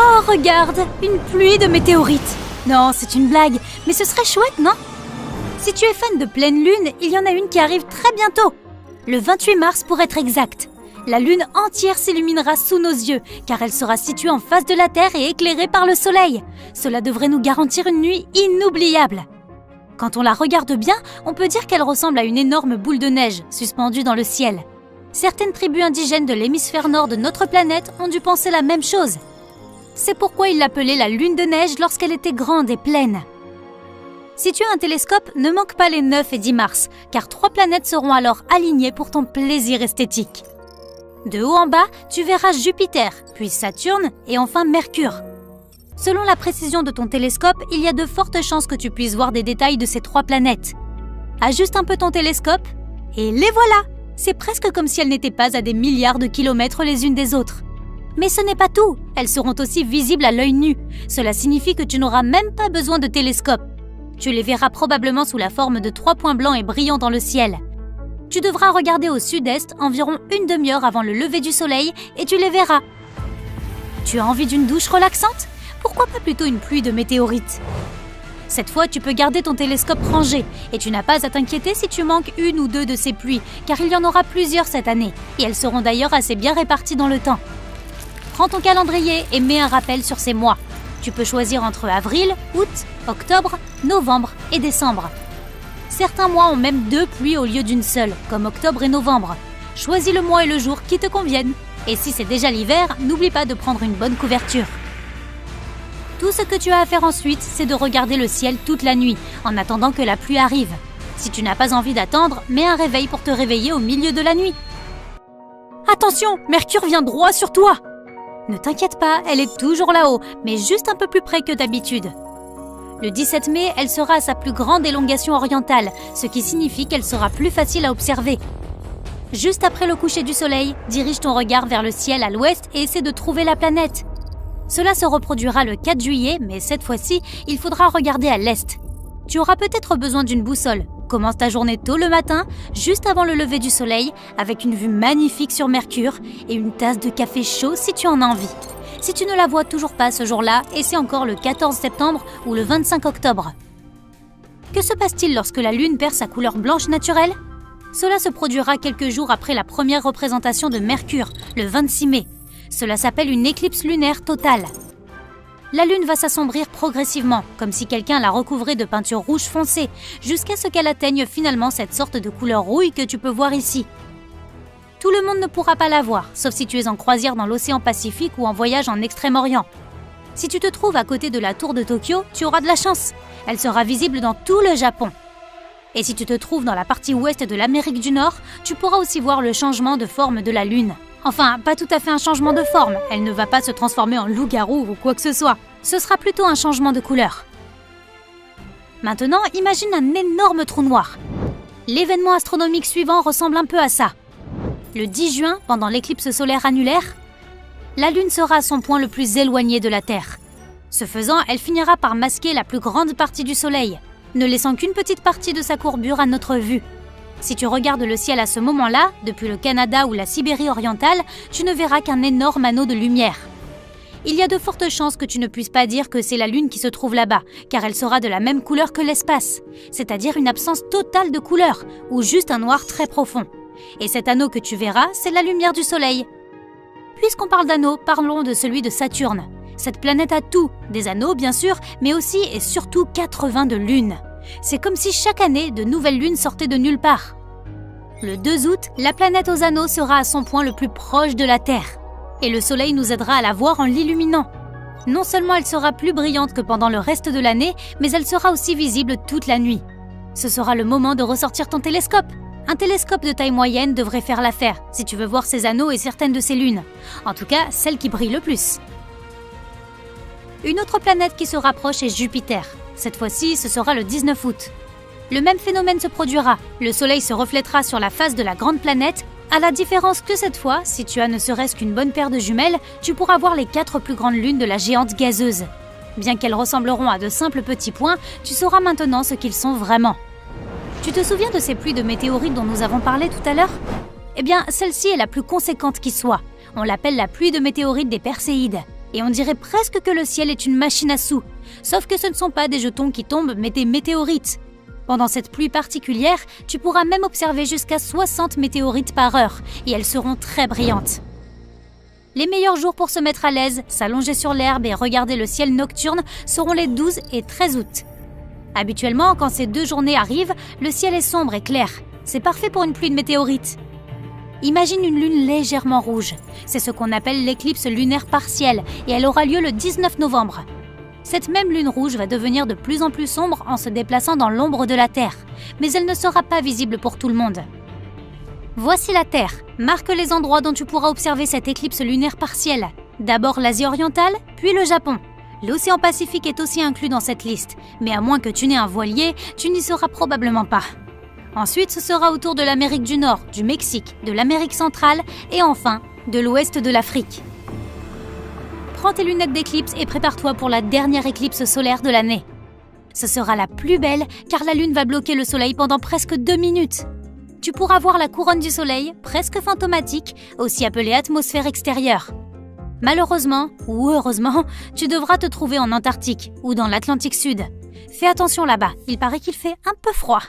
Oh, regarde, une pluie de météorites. Non, c'est une blague, mais ce serait chouette, non? Si tu es fan de pleine lune, il y en a une qui arrive très bientôt. Le 28 mars pour être exact. La lune entière s'illuminera sous nos yeux, car elle sera située en face de la Terre et éclairée par le soleil. Cela devrait nous garantir une nuit inoubliable. Quand on la regarde bien, on peut dire qu'elle ressemble à une énorme boule de neige suspendue dans le ciel. Certaines tribus indigènes de l'hémisphère nord de notre planète ont dû penser la même chose. C'est pourquoi ils l'appelaient la lune de neige lorsqu'elle était grande et pleine. Si tu as un télescope, ne manque pas les 9 et 10 mars, car 3 planètes seront alors alignées pour ton plaisir esthétique. De haut en bas, tu verras Jupiter, puis Saturne et enfin Mercure. Selon la précision de ton télescope, il y a de fortes chances que tu puisses voir des détails de ces 3 planètes. Ajuste un peu ton télescope et les voilà! C'est presque comme si elles n'étaient pas à des milliards de kilomètres les unes des autres. Mais ce n'est pas tout, elles seront aussi visibles à l'œil nu. Cela signifie que tu n'auras même pas besoin de télescope. Tu les verras probablement sous la forme de 3 points blancs et brillants dans le ciel. Tu devras regarder au sud-est environ une demi-heure avant le lever du soleil et tu les verras. Tu as envie d'une douche relaxante? Pourquoi pas plutôt une pluie de météorites? Cette fois, tu peux garder ton télescope rangé et tu n'as pas à t'inquiéter si tu manques une ou deux de ces pluies, car il y en aura plusieurs cette année et elles seront d'ailleurs assez bien réparties dans le temps. Prends ton calendrier et mets un rappel sur ces mois. Tu peux choisir entre avril, août, octobre, novembre et décembre. Certains mois ont même 2 pluies au lieu d'une seule, comme octobre et novembre. Choisis le mois et le jour qui te conviennent. Et si c'est déjà l'hiver, n'oublie pas de prendre une bonne couverture. Tout ce que tu as à faire ensuite, c'est de regarder le ciel toute la nuit, en attendant que la pluie arrive. Si tu n'as pas envie d'attendre, mets un réveil pour te réveiller au milieu de la nuit. Attention, Mercure vient droit sur toi! Ne t'inquiète pas, elle est toujours là-haut, mais juste un peu plus près que d'habitude. Le 17 mai, elle sera à sa plus grande élongation orientale, ce qui signifie qu'elle sera plus facile à observer. Juste après le coucher du soleil, dirige ton regard vers le ciel à l'ouest et essaie de trouver la planète. Cela se reproduira le 4 juillet, mais cette fois-ci, il faudra regarder à l'est. Tu auras peut-être besoin d'une boussole. Commence ta journée tôt le matin, juste avant le lever du soleil, avec une vue magnifique sur Mercure et une tasse de café chaud si tu en as envie. Si tu ne la vois toujours pas ce jour-là, essaie encore le 14 septembre ou le 25 octobre. Que se passe-t-il lorsque la Lune perd sa couleur blanche naturelle? Cela se produira quelques jours après la première représentation de Mercure, le 26 mai. Cela s'appelle une éclipse lunaire totale. La Lune va s'assombrir progressivement, comme si quelqu'un la recouvrait de peinture rouge foncé, jusqu'à ce qu'elle atteigne finalement cette sorte de couleur rouille que tu peux voir ici. Tout le monde ne pourra pas la voir, sauf si tu es en croisière dans l'océan Pacifique ou en voyage en Extrême-Orient. Si tu te trouves à côté de la tour de Tokyo, tu auras de la chance. Elle sera visible dans tout le Japon. Et si tu te trouves dans la partie ouest de l'Amérique du Nord, tu pourras aussi voir le changement de forme de la Lune. Enfin, pas tout à fait un changement de forme, elle ne va pas se transformer en loup-garou ou quoi que ce soit. Ce sera plutôt un changement de couleur. Maintenant, imagine un énorme trou noir. L'événement astronomique suivant ressemble un peu à ça. Le 10 juin, pendant l'éclipse solaire annulaire, la Lune sera à son point le plus éloigné de la Terre. Ce faisant, elle finira par masquer la plus grande partie du Soleil, ne laissant qu'une petite partie de sa courbure à notre vue. Si tu regardes le ciel à ce moment-là, depuis le Canada ou la Sibérie orientale, tu ne verras qu'un énorme anneau de lumière. Il y a de fortes chances que tu ne puisses pas dire que c'est la Lune qui se trouve là-bas, car elle sera de la même couleur que l'espace, c'est-à-dire une absence totale de couleur, ou juste un noir très profond. Et cet anneau que tu verras, c'est la lumière du Soleil. Puisqu'on parle d'anneaux, parlons de celui de Saturne. Cette planète a tout, des anneaux bien sûr, mais aussi et surtout 80 de lunes. C'est comme si chaque année, de nouvelles lunes sortaient de nulle part. Le 2 août, la planète aux anneaux sera à son point le plus proche de la Terre. Et le Soleil nous aidera à la voir en l'illuminant. Non seulement elle sera plus brillante que pendant le reste de l'année, mais elle sera aussi visible toute la nuit. Ce sera le moment de ressortir ton télescope. Un télescope de taille moyenne devrait faire l'affaire, si tu veux voir ces anneaux et certaines de ces lunes. En tout cas, celle qui brille le plus. Une autre planète qui se rapproche est Jupiter. Cette fois-ci, ce sera le 19 août. Le même phénomène se produira. Le Soleil se reflètera sur la face de la grande planète, à la différence que cette fois, si tu as ne serait-ce qu'une bonne paire de jumelles, tu pourras voir les 4 plus grandes lunes de la géante gazeuse. Bien qu'elles ressembleront à de simples petits points, tu sauras maintenant ce qu'ils sont vraiment. Tu te souviens de ces pluies de météorites dont nous avons parlé tout à l'heure? Eh bien, celle-ci est la plus conséquente qui soit. On l'appelle la pluie de météorites des Perséides. Et on dirait presque que le ciel est une machine à sous. Sauf que ce ne sont pas des jetons qui tombent, mais des météorites. Pendant cette pluie particulière, tu pourras même observer jusqu'à 60 météorites par heure, et elles seront très brillantes. Les meilleurs jours pour se mettre à l'aise, s'allonger sur l'herbe et regarder le ciel nocturne seront les 12 et 13 août. Habituellement, quand ces 2 journées arrivent, le ciel est sombre et clair. C'est parfait pour une pluie de météorites. Imagine une lune légèrement rouge. C'est ce qu'on appelle l'éclipse lunaire partielle et elle aura lieu le 19 novembre. Cette même lune rouge va devenir de plus en plus sombre en se déplaçant dans l'ombre de la Terre, mais elle ne sera pas visible pour tout le monde. Voici la Terre. Marque les endroits dont tu pourras observer cette éclipse lunaire partielle. D'abord l'Asie orientale, puis le Japon. L'océan Pacifique est aussi inclus dans cette liste, mais à moins que tu n'aies un voilier, tu n'y seras probablement pas. Ensuite, ce sera autour de l'Amérique du Nord, du Mexique, de l'Amérique centrale et enfin, de l'ouest de l'Afrique. Prends tes lunettes d'éclipse et prépare-toi pour la dernière éclipse solaire de l'année. Ce sera la plus belle car la lune va bloquer le soleil pendant presque 2 minutes. Tu pourras voir la couronne du soleil, presque fantomatique, aussi appelée atmosphère extérieure. Malheureusement, ou heureusement, tu devras te trouver en Antarctique ou dans l'Atlantique Sud. Fais attention là-bas, il paraît qu'il fait un peu froid.